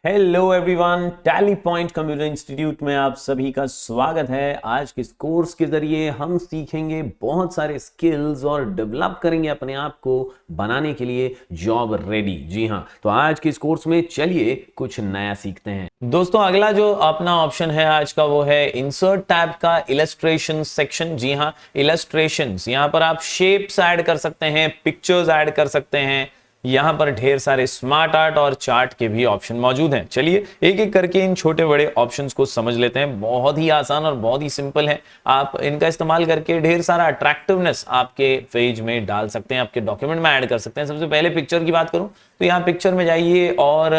Hello everyone, tally point computer institute में आप सभी का स्वागत है। आज के इस कोर्स के जरिए हम सीखेंगे बहुत सारे स्किल्स और डेवलप करेंगे अपने आप को बनाने के लिए जॉब रेडी। जी हाँ, तो आज के इस कोर्स में चलिए कुछ नया सीखते हैं। दोस्तों, अगला जो अपना ऑप्शन है आज का वो है इंसर्ट टैब का इलस्ट्रेशन सेक्शन। जी हाँ, इलस्ट्रेशंस, यहाँ पर आप शेप्स ऐड कर सकते हैं, पिक्चर्स ऐड कर सकते हैं। यहां पर ढेर सारे स्मार्ट आर्ट और चार्ट के भी ऑप्शन मौजूद हैं। चलिए एक एक करके इन छोटे बड़े ऑप्शंस को समझ लेते हैं। बहुत ही आसान और बहुत ही सिंपल है। आप इनका इस्तेमाल करके ढेर सारा अट्रैक्टिवनेस आपके पेज में डाल सकते हैं, आपके डॉक्यूमेंट में ऐड कर सकते हैं। सबसे पहले पिक्चर की बात करूं तो यहाँ पिक्चर में जाइए और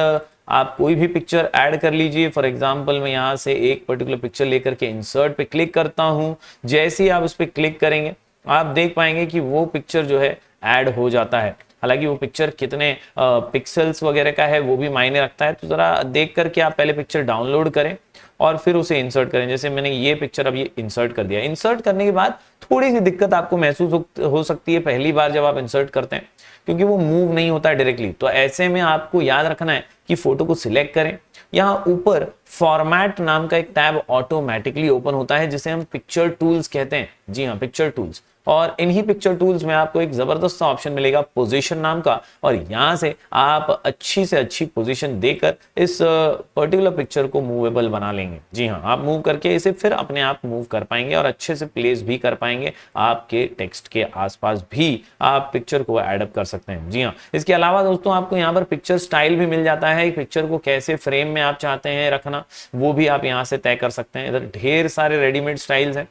आप कोई भी पिक्चर ऐड कर लीजिए। फॉर एग्जाम्पल मैं यहाँ से एक पर्टिकुलर पिक्चर लेकर के इंसर्ट पे क्लिक करता हूं। जैसे ही आप उस पर क्लिक करेंगे आप देख पाएंगे कि वो पिक्चर जो है ऐड हो जाता है। हालांकि वो पिक्चर कितने पिक्सल्स वगैरह का है वो भी मायने रखता है, तो जरा देख करके आप पहले पिक्चर डाउनलोड करें और फिर उसे इंसर्ट करें। जैसे मैंने ये पिक्चर अब ये इंसर्ट कर दिया। इंसर्ट करने के बाद थोड़ी सी दिक्कत आपको महसूस हो सकती है पहली बार जब आप इंसर्ट करते हैं, क्योंकि वो मूव नहीं होता है डायरेक्टली। तो ऐसे में आपको याद रखना है कि फोटो को सिलेक्ट करें। यहाँ ऊपर फॉर्मेट नाम का एक टैब ऑटोमेटिकली ओपन होता है जिसे हम पिक्चर टूल्स कहते हैं। जी हाँ, पिक्चर टूल्स। और इन्हीं पिक्चर टूल्स में आपको एक जबरदस्त ऑप्शन मिलेगा पोजीशन नाम का, और यहां से आप अच्छी से अच्छी पोजीशन देकर इस पर्टिकुलर पिक्चर को मूवेबल बना लेंगे। जी हाँ, आप मूव करके इसे फिर अपने आप मूव कर पाएंगे और अच्छे से प्लेस भी कर पाएंगे। आपके टेक्स्ट के आसपास भी आप पिक्चर को एडअप कर सकते हैं। जी हाँ, इसके अलावा दोस्तों आपको यहाँ पर पिक्चर स्टाइल भी मिल जाता है। पिक्चर को कैसे फ्रेम में आप चाहते हैं रखना वो भी आप यहाँ से तय कर सकते हैं। इधर ढेर सारे रेडीमेड स्टाइल्स हैं।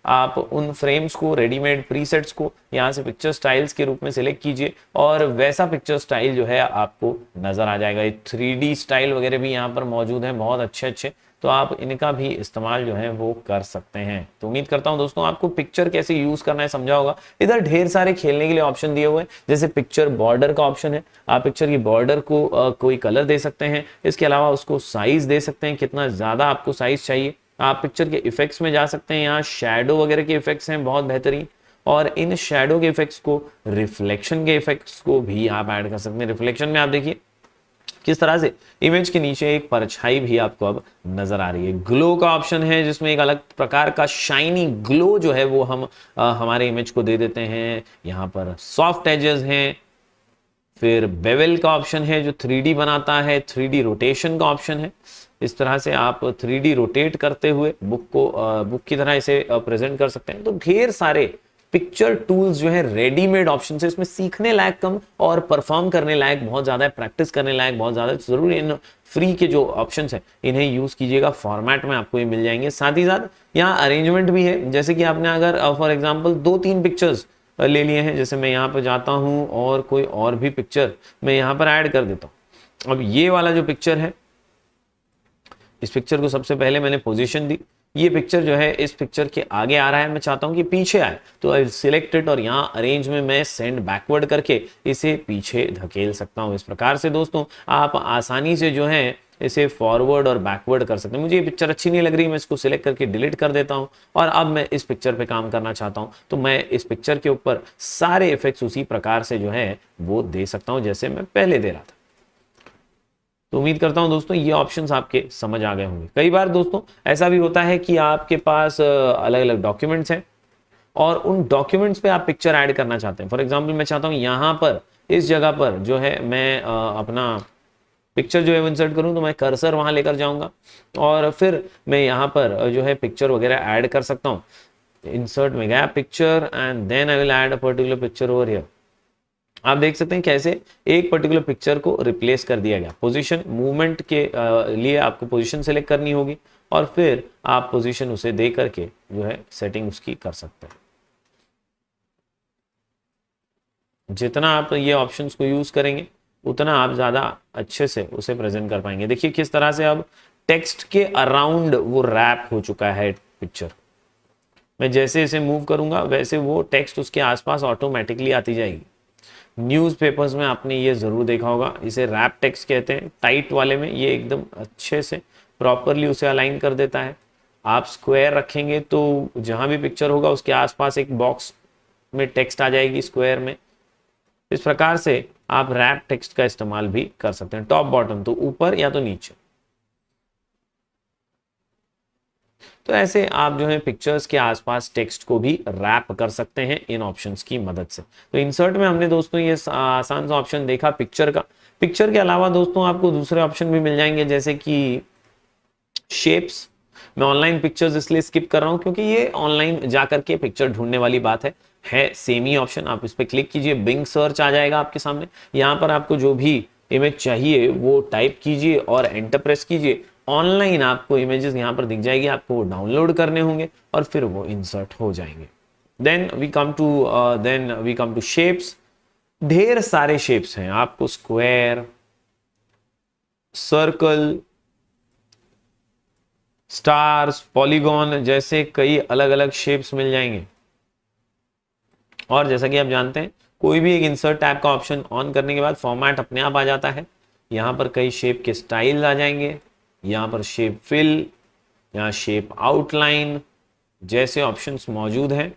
आप उन फ्रेम्स को, रेडीमेड प्रीसेट्स को यहाँ से पिक्चर स्टाइल्स के रूप में सिलेक्ट कीजिए और वैसा पिक्चर स्टाइल जो है आपको नजर आ जाएगा। ये 3D स्टाइल वगैरह भी यहाँ पर मौजूद है, बहुत अच्छे अच्छे, तो आप इनका भी इस्तेमाल जो है वो कर सकते हैं। तो उम्मीद करता हूं दोस्तों आपको पिक्चर कैसे यूज करना है समझा होगा। इधर ढेर सारे खेलने के लिए ऑप्शन दिए हुए हैं, जैसे पिक्चर बॉर्डर का ऑप्शन है। आप पिक्चर की बॉर्डर को कोई कलर दे सकते हैं। इसके अलावा उसको साइज दे सकते हैं, कितना ज्यादा आपको साइज चाहिए। आप पिक्चर के इफेक्ट्स में जा सकते हैं। यहाँ शैडो वगैरह के इफेक्ट्स हैं बहुत बेहतरीन, और इन शैडो के इफेक्ट्स को, रिफ्लेक्शन के इफेक्ट्स को भी आप ऐड कर सकते हैं। रिफ्लेक्शन में आप देखिए किस तरह से इमेज के नीचे एक परछाई भी आपको अब नजर आ रही है। ग्लो का ऑप्शन है जिसमें एक अलग प्रकार का शाइनी ग्लो जो है वो हम हमारे इमेज को दे देते हैं। यहाँ पर सॉफ्ट एजेस हैं। फिर बेवल का ऑप्शन है जो 3D बनाता है। 3D रोटेशन का ऑप्शन है। इस तरह से आप 3D रोटेट करते हुए बुक की तरह इसे प्रेजेंट कर सकते हैं। तो ढेर सारे पिक्चर टूल्स जो है रेडीमेड ऑप्शन है। इसमें सीखने लायक कम और परफॉर्म करने लायक बहुत ज्यादा है, प्रैक्टिस करने लायक बहुत ज्यादा है। जरूर इन फ्री के जो ऑप्शन है इन्हें यूज कीजिएगा। फॉर्मेट में आपको ये मिल जाएंगे। साथ ही साथ यहाँ अरेंजमेंट भी है, जैसे कि आपने अगर फॉर एग्जाम्पल 2-3 पिक्चर्स ले लिए हैं, जैसे मैं यहाँ पर जाता हूँ और कोई और भी पिक्चर मैं यहाँ पर ऐड कर देता हूँ। अब ये वाला जो पिक्चर है, इस पिक्चर को सबसे पहले मैंने पोजीशन दी। ये पिक्चर जो है इस पिक्चर के आगे आ रहा है, मैं चाहता हूं कि पीछे आए, तो आई सिलेक्ट इट और यहाँ अरेंज में मैं सेंड बैकवर्ड करके इसे पीछे धकेल सकता हूं। इस प्रकार से दोस्तों आप आसानी से जो है इसे फॉरवर्ड और बैकवर्ड कर सकते हैं। मुझे ये पिक्चर अच्छी नहीं लग रही, मैं इसको सिलेक्ट करके डिलीट कर देता हूं और अब मैं इस पिक्चर पे काम करना चाहता हूं, तो मैं इस पिक्चर के ऊपर सारे इफेक्ट्स उसी प्रकार से जो है वो दे सकता हूं जैसे मैं पहले दे रहा था। तो उम्मीद करता हूं दोस्तों ये ऑप्शंस आपके समझ आ गए होंगे। कई बार दोस्तों ऐसा भी होता है कि आपके पास अलग अलग डॉक्यूमेंट्स हैं और उन डॉक्यूमेंट्स पे आप पिक्चर ऐड करना चाहते हैं। फॉर एग्जांपल मैं चाहता हूं यहाँ पर इस जगह पर जो है मैं अपना पिक्चर जो है इंसर्ट करूं, तो मैं कर्सर वहां लेकर जाऊंगा और फिर मैं यहाँ पर जो है पिक्चर वगैरह ऐड कर सकता हूँ। इंसर्ट में गया picture and then I will add a particular picture over here. आप देख सकते हैं कैसे एक पर्टिकुलर पिक्चर को रिप्लेस कर दिया गया। पोजीशन मूवमेंट के लिए आपको पोजीशन सेलेक्ट करनी होगी और फिर आप पोजीशन उसे दे करके जो है सेटिंग उसकी कर सकते हैं। जितना आप ये ऑप्शंस को यूज करेंगे उतना आप ज्यादा अच्छे से उसे प्रेजेंट कर पाएंगे। देखिए किस तरह से अब टेक्स्ट के अराउंड वो रैप हो चुका है पिक्चर। मैं जैसे इसे मूव करूंगा वैसे वो टेक्स्ट उसके आसपास ऑटोमेटिकली आती जाएगी। न्यूज़पेपर्स में आपने ये जरूर देखा होगा, इसे रैप टेक्स्ट कहते हैं। टाइट वाले में ये एकदम अच्छे से प्रॉपरली उसे अलाइन कर देता है। आप स्क्वायर रखेंगे तो जहां भी पिक्चर होगा उसके आसपास एक बॉक्स में टेक्स्ट आ जाएगी स्क्वायर में। इस प्रकार से आप रैप टेक्स्ट का इस्तेमाल भी कर सकते हैं। टॉप बॉटम तो ऊपर या तो नीचे। तो ऐसे आप जो है पिक्चर्स के आसपास टेक्स्ट को भी रैप कर सकते हैं इन ऑप्शंस की मदद से। तो इंसर्ट में हमने दोस्तों ये आसान सा ऑप्शन देखा पिक्चर का। पिक्चर के अलावा दोस्तों आपको दूसरे ऑप्शन भी मिल जाएंगे, जैसे कि शेप्स। मैं ऑनलाइन पिक्चर्स इसलिए स्किप कर रहा हूं क्योंकि ये ऑनलाइन जाकर के पिक्चर ढूंढने वाली बात है सेम ही ऑप्शन। आप इस पर क्लिक कीजिए, बिंग सर्च आ जाएगा आपके सामने। यहाँ पर आपको जो भी इमेज चाहिए वो टाइप कीजिए और एंटर प्रेस कीजिए। ऑनलाइन आपको इमेजेस यहाँ पर दिख जाएगी, आपको वो डाउनलोड करने होंगे और फिर वो इंसर्ट हो जाएंगे। Then we come to shapes. ढेर सारे शेप्स हैं, आपको स्क्वायर, सर्कल, स्टार्स, पॉलीगॉन जैसे कई अलग अलग शेप्स मिल जाएंगे। और जैसा कि आप जानते हैं कोई भी एक इंसर्ट टैब का ऑप्शन ऑन करने के बाद फॉर्मेट अपने आप आ जाता है। यहाँ पर कई शेप के स्टाइल आ जाएंगे, यहाँ पर शेप फिल, यहाँ शेप आउटलाइन जैसे ऑप्शंस मौजूद हैं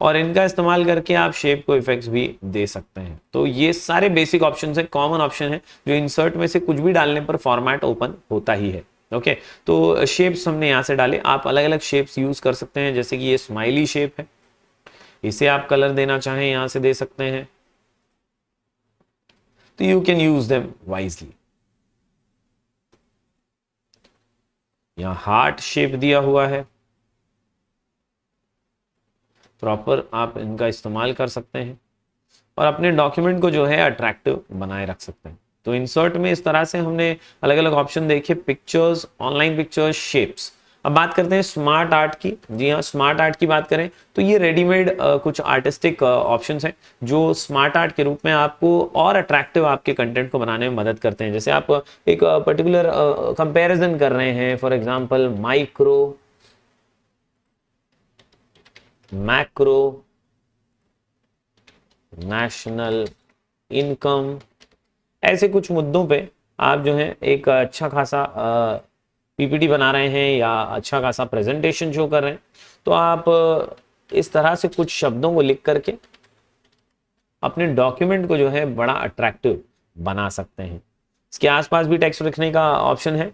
और इनका इस्तेमाल करके आप शेप को इफेक्ट्स भी दे सकते हैं। तो ये सारे बेसिक ऑप्शंस है, कॉमन ऑप्शन है जो इंसर्ट में से कुछ भी डालने पर फॉर्मेट ओपन होता ही है। ओके, तो शेप्स हमने यहाँ से डाले, आप अलग अलग शेप्स यूज कर सकते हैं। जैसे कि ये स्माइली शेप है, इसे आप कलर देना चाहें यहां से दे सकते हैं, तो you can use them wisely. यहां हार्ट शेप दिया हुआ है, प्रॉपर आप इनका इस्तेमाल कर सकते हैं और अपने डॉक्यूमेंट को जो है अट्रैक्टिव बनाए रख सकते हैं। तो इंसर्ट में इस तरह से हमने अलग अलग ऑप्शन देखे, पिक्चर्स, ऑनलाइन पिक्चर्स, शेप्स। अब बात करते हैं स्मार्ट आर्ट की। जी हाँ, स्मार्ट आर्ट की बात करें तो ये रेडीमेड कुछ आर्टिस्टिक ऑप्शंस हैं जो स्मार्ट आर्ट के रूप में आपको और अट्रैक्टिव आपके कंटेंट को बनाने में मदद करते हैं। जैसे आप एक पर्टिकुलर कंपैरिजन कर रहे हैं, for example micro, macro, national income, ऐसे कुछ मुद्दों पे आप जो है एक अच्छा खासा पीपीटी बना रहे हैं या अच्छा खासा प्रेजेंटेशन शो कर रहे हैं, तो आप इस तरह से कुछ शब्दों को लिख करके अपने डॉक्यूमेंट को जो है बड़ा अट्रैक्टिव बना सकते हैं। इसके आसपास भी टेक्स्ट लिखने का ऑप्शन है।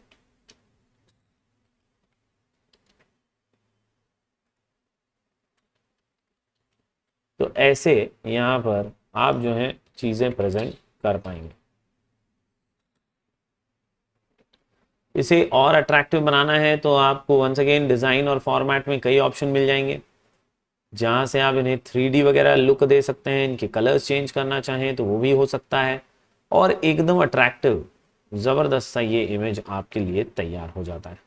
तो ऐसे यहां पर आप जो है चीजें प्रेजेंट कर पाएंगे। इसे और अट्रैक्टिव बनाना है तो आपको वंस अगेन डिजाइन और फॉर्मेट में कई ऑप्शन मिल जाएंगे, जहां से आप इन्हें 3D वगैरह लुक दे सकते हैं। इनके कलर्स चेंज करना चाहें तो वो भी हो सकता है और एकदम अट्रैक्टिव जबरदस्त सा ये इमेज आपके लिए तैयार हो जाता है।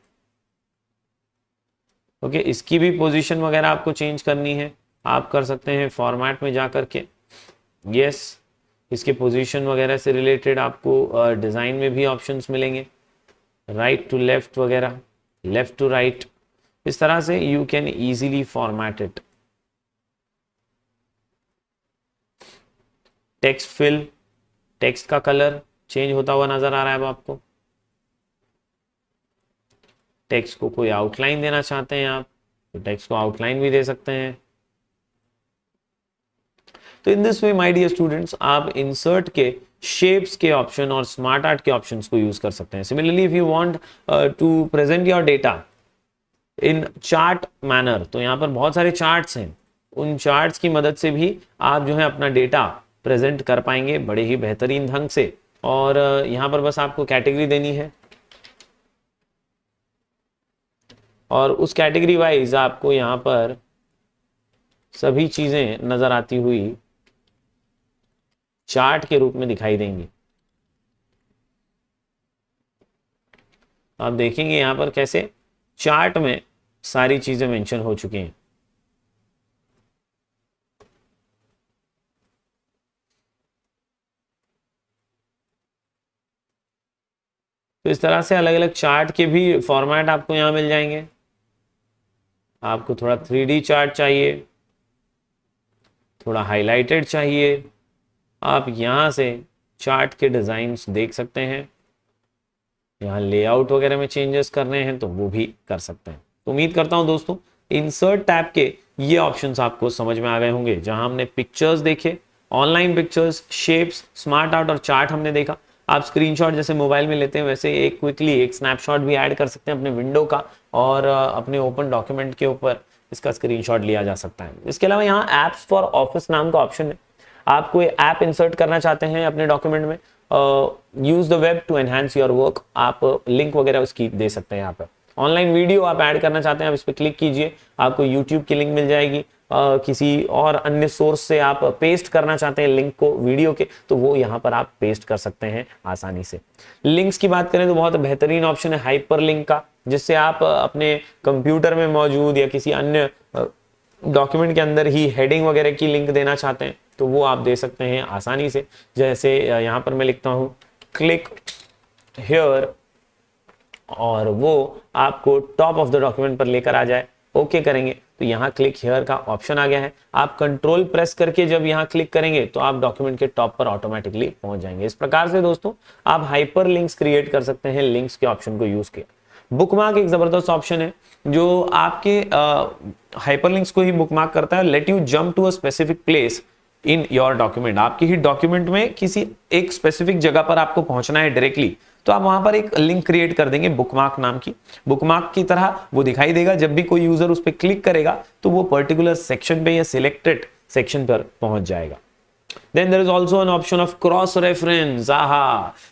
ओके, इसकी भी पोजीशन वगैरह आपको चेंज करनी है, आप कर सकते हैं फॉर्मेट में जा करके। यस, इसके पोजीशन वगैरह से रिलेटेड आपको डिजाइन में भी ऑप्शंस मिलेंगे, राइट टू लेफ्ट वगैरह, लेफ्ट टू राइट, इस तरह से you can easily format it. Text fill, text का कलर चेंज होता हुआ नजर आ रहा है अब आपको। टेक्स्ट को कोई आउटलाइन देना चाहते हैं आप तो टेक्स्ट को आउटलाइन भी दे सकते हैं। तो in this way my dear students, आप इंसर्ट के शेप्स के ऑप्शन और स्मार्ट आर्ट के ऑप्शंस को यूज कर सकते हैं। Similarly if you want to present your data in chart manner, तो यहाँ पर बहुत सारे चार्ट्स हैं, उन चार्ट्स की मदद से भी आप जो है अपना डेटा प्रेजेंट कर पाएंगे बड़े ही बेहतरीन ढंग से। और यहाँ पर बस आपको कैटेगरी देनी है और उस कैटेगरी वाइज आपको यहाँ पर सभी चीजें नजर आती हुई चार्ट के रूप में दिखाई देंगी। आप देखेंगे यहां पर कैसे चार्ट में सारी चीजें मेंशन हो चुकी हैं। तो इस तरह से अलग अलग चार्ट के भी फॉर्मेट आपको यहां मिल जाएंगे। आपको थोड़ा 3D चार्ट चाहिए, थोड़ा हाईलाइटेड चाहिए, आप यहां से चार्ट के डिजाइन्स देख सकते हैं। यहाँ लेआउट वगैरह में चेंजेस करने हैं तो वो भी कर सकते हैं। तो उम्मीद करता हूं दोस्तों इंसर्ट टैब के ये ऑप्शंस आपको समझ में आ गए होंगे, जहां हमने पिक्चर्स देखे, online pictures, shapes, smart art और चार्ट हमने देखा। आप स्क्रीनशॉट जैसे मोबाइल में लेते हैं वैसे एक क्विकली एक स्नैपशॉट भी ऐड कर सकते हैं अपने विंडो का, और अपने ओपन डॉक्यूमेंट के ऊपर इसका स्क्रीनशॉट लिया जा सकता है। इसके अलावा यहाँ एप्स फॉर ऑफिस नाम का ऑप्शन है। आप कोई ऐप इंसर्ट करना चाहते हैं अपने डॉक्यूमेंट में, use the web two enhance your work, आप लिंक वगैरह उसकी दे सकते हैं। यहाँ पर ऑनलाइन वीडियो आप ऐड करना चाहते हैं, आप इस पर क्लिक कीजिए, आपको यूट्यूब की लिंक मिल जाएगी। किसी और अन्य सोर्स से आप पेस्ट करना चाहते हैं लिंक को वीडियो के, तो वो यहाँ पर आप पेस्ट कर सकते हैं आसानी से। लिंक्स की बात करें तो बहुत बेहतरीन ऑप्शन है हाइपर लिंक का, जिससे आप अपने कंप्यूटर में मौजूद या किसी अन्य डॉक्यूमेंट के अंदर ही हेडिंग वगैरह की लिंक देना चाहते हैं तो वो आप दे सकते हैं आसानी से। जैसे यहाँ पर मैं लिखता हूँ क्लिक हियर, और वो आपको टॉप ऑफ द डॉक्यूमेंट पर लेकर आ जाए। ओके करेंगे तो यहाँ क्लिक हियर का ऑप्शन आ गया है। आप कंट्रोल प्रेस करके जब यहाँ क्लिक करेंगे तो आप डॉक्यूमेंट के टॉप पर ऑटोमेटिकली पहुंच जाएंगे। इस प्रकार से दोस्तों आप हाइपर लिंक्स क्रिएट कर सकते हैं लिंक्स के ऑप्शन को यूज किया। बुकमार्क एक जबरदस्त ऑप्शन है जो आपके हाइपर लिंक्स को ही बुकमार्क करता है। Let you jump to a specific place in your document, आपकी ही डॉक्यूमेंट में किसी एक स्पेसिफिक जगह पर आपको पहुंचना है डायरेक्टली, तो आप वहां पर एक लिंक क्रिएट कर देंगे बुकमार्क नाम की। बुकमार्क की तरह वो दिखाई देगा, जब भी कोई यूजर उस पर क्लिक करेगा तो वो पर्टिकुलर सेक्शन पे या सिलेक्टेड सेक्शन पर पहुंच जाएगा। Then there is also an option of cross reference.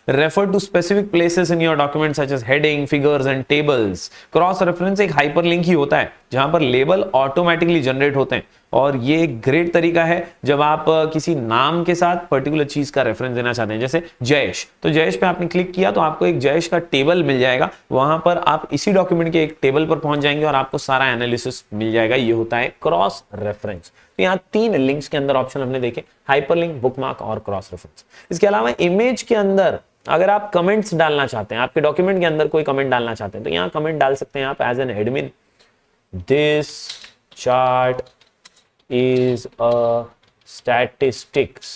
Refer to specific places in your document such as heading, figures and tables. Cross reference एक hyperlink ही होता है जहां पर लेबल ऑटोमेटिकली जनरेट होते हैं, और ये एक ग्रेट तरीका है जब आप किसी नाम के साथ पर्टिकुलर चीज का रेफरेंस देना चाहते हैं। जैसे जयेश, तो जयेश पे आपने क्लिक किया तो आपको एक जयेश का टेबल मिल जाएगा, वहां पर आप इसी डॉक्यूमेंट के एक टेबल पर पहुंच जाएंगे और आपको सारा एनालिसिस मिल जाएगा। ये होता है क्रॉस रेफरेंस। तो यहाँ 3 लिंक्स के अंदर ऑप्शन हमने देखे, हाइपरलिंक, बुकमार्क और क्रॉस रेफरेंस। इसके अलावा इमेज के अंदर अगर आप कमेंट्स डालना चाहते हैं, आपके डॉक्यूमेंट के अंदर कोई कमेंट डालना चाहते हैं, तो यहाँ कमेंट डाल सकते हैं आप as an admin, this chart is a statistics.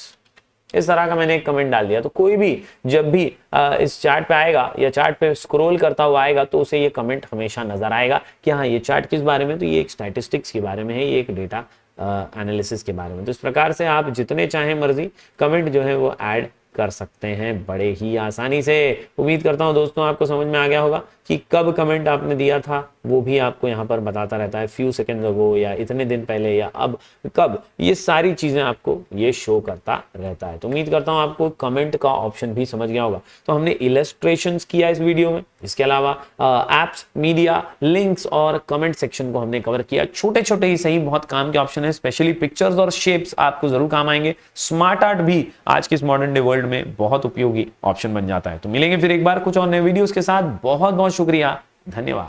इस तरह का मैंने एक कमेंट डाल दिया, तो कोई भी जब भी इस चार्ट पे आएगा या चार्ट पे स्क्रॉल करता हुआ आएगा तो उसे ये कमेंट हमेशा नजर आएगा कि हाँ ये चार्ट किस बारे में, तो ये एक स्टैटिस्टिक्स के बारे में है, ये एक डेटा एनालिसिस के बारे में। तो इस प्रकार से आप जितने चाहे मर्जी कमेंट जो है वो ऐड कर सकते हैं बड़े ही आसानी से। उम्मीद करता हूं दोस्तों आपको समझ में आ गया होगा कि कब कमेंट आपने दिया था वो भी आपको यहाँ पर बताता रहता है, फ्यू सेकेंड्स अगो या इतने दिन पहले या अब कब, ये सारी चीजें आपको ये शो करता रहता है। तो उम्मीद करता हूं आपको कमेंट का ऑप्शन भी समझ गया होगा। तो हमने इलस्ट्रेशंस किया इस वीडियो में, इसके अलावा एप्स, मीडिया, लिंक्स और कमेंट सेक्शन को हमने कवर किया। छोटे छोटे ही सही बहुत काम के ऑप्शन है, स्पेशली पिक्चर्स और शेप्स आपको जरूर काम आएंगे। स्मार्ट आर्ट भी आज के इस मॉडर्न डे वर्ल्ड में बहुत उपयोगी ऑप्शन बन जाता है। तो मिलेंगे फिर एक बार कुछ और नए वीडियोस के साथ। बहुत बहुत शुक्रिया, धन्यवाद।